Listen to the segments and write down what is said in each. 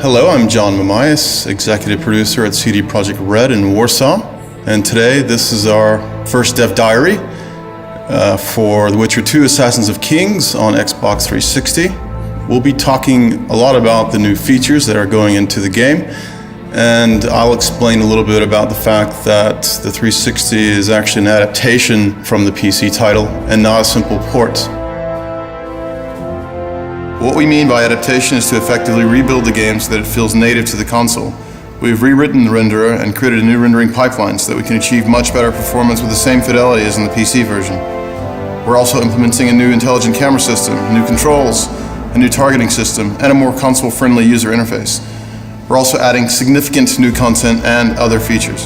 Hello, I'm John Mamias, executive producer at CD Projekt Red in Warsaw, and today this is our first dev diary for The Witcher 2 Assassins of Kings on Xbox 360. We'll be talking a lot about the new features that are going into the game, and I'll explain a little bit about the fact that the 360 is actually an adaptation from the PC title and not a simple port. What we mean by adaptation is to effectively rebuild the game so that it feels native to the console. We've rewritten the renderer and created a new rendering pipeline so that we can achieve much better performance with the same fidelity as in the PC version. We're also implementing a new intelligent camera system, new controls, a new targeting system, and a more console-friendly user interface. We're also adding significant new content and other features.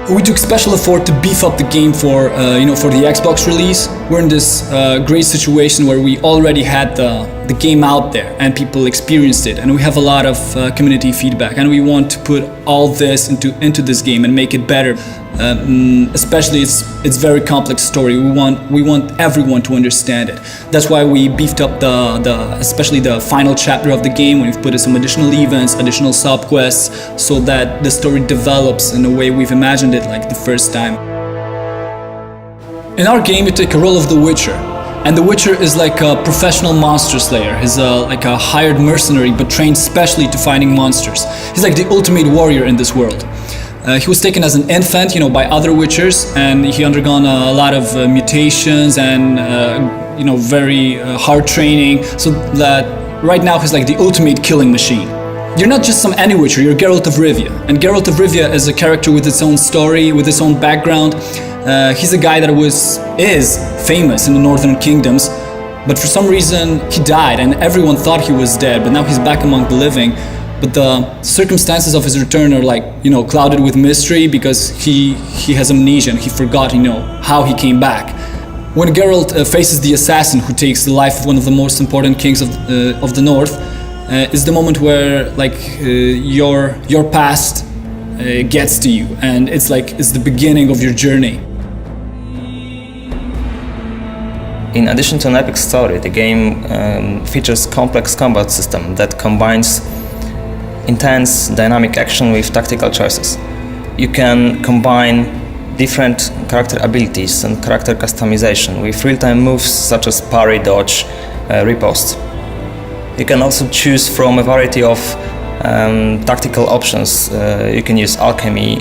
We took special effort to beef up the game for the Xbox release. We're in this great situation where we already had the game out there and people experienced it, and we have a lot of community feedback, and we want to put all this into this game and make it better. Especially it's very complex story. We want everyone to understand it. That's why we beefed up especially the final chapter of the game. We've put in some additional events, additional sub-quests, so that the story develops in the way we've imagined it like the first time. In our game, you take a role of the Witcher. And the Witcher is like a professional monster slayer. He's like a hired mercenary, but trained specially to finding monsters. He's like the ultimate warrior in this world. He was taken as an infant, by other Witchers, and he undergone a lot of mutations and very hard training, so that right now he's like the ultimate killing machine. You're not just some any Witcher, you're Geralt of Rivia. And Geralt of Rivia is a character with its own story, with its own background. He's a guy that is famous in the Northern Kingdoms, but for some reason he died and everyone thought he was dead, but now he's back among the living. But the circumstances of his return are clouded with mystery, because he has amnesia and he forgot, how he came back. When Geralt faces the assassin who takes the life of one of the most important kings of the North, is the moment where your past gets to you, and it's the beginning of your journey. In addition to an epic story, the game features complex combat system that combines intense dynamic action with tactical choices. You can combine different character abilities and character customization with real-time moves such as parry, dodge, riposte. You can also choose from a variety of tactical options. You can use alchemy,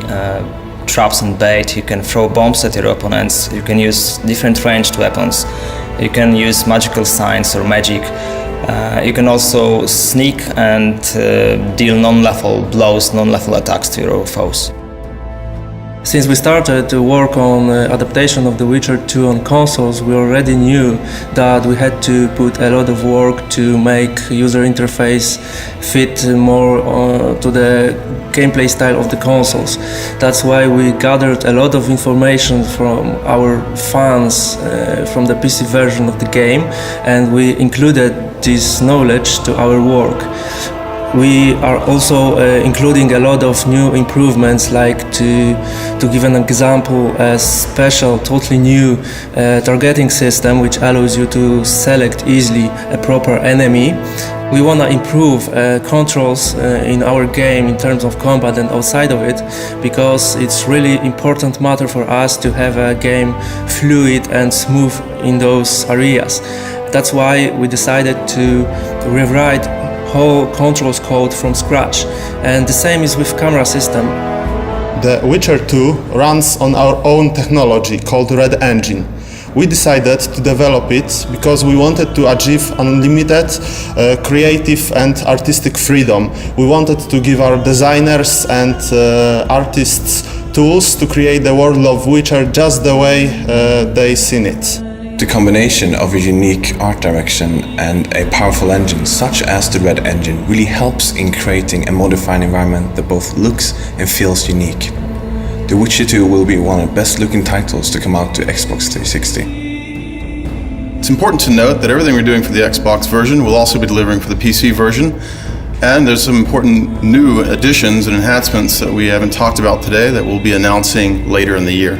traps and bait, you can throw bombs at your opponents, you can use different ranged weapons, you can use magical signs or magic. You can also sneak and deal non-lethal blows, non-lethal attacks to your foes. Since we started to work on adaptation of The Witcher 2 on consoles, we already knew that we had to put a lot of work to make user interface fit more to the gameplay style of the consoles. That's why we gathered a lot of information from our fans from the PC version of the game, and we included this knowledge to our work. We are also including a lot of new improvements, like to give an example, a special, totally new targeting system which allows you to select easily a proper enemy. We want to improve controls in our game in terms of combat and outside of it, because it's really important matter for us to have a game fluid and smooth in those areas. That's why we decided to rewrite whole controls code from scratch, and the same is with camera system. The Witcher 2 runs on our own technology called Red Engine. We decided to develop it because we wanted to achieve unlimited creative and artistic freedom. We wanted to give our designers and artists tools to create the world of Witcher just the way they seen it. The combination of a unique art direction and a powerful engine such as the Red Engine really helps in creating a modified environment that both looks and feels unique. The Witcher 2 will be one of the best looking titles to come out to Xbox 360. It's important to note that everything we're doing for the Xbox version will also be delivering for the PC version, and there's some important new additions and enhancements that we haven't talked about today that we'll be announcing later in the year.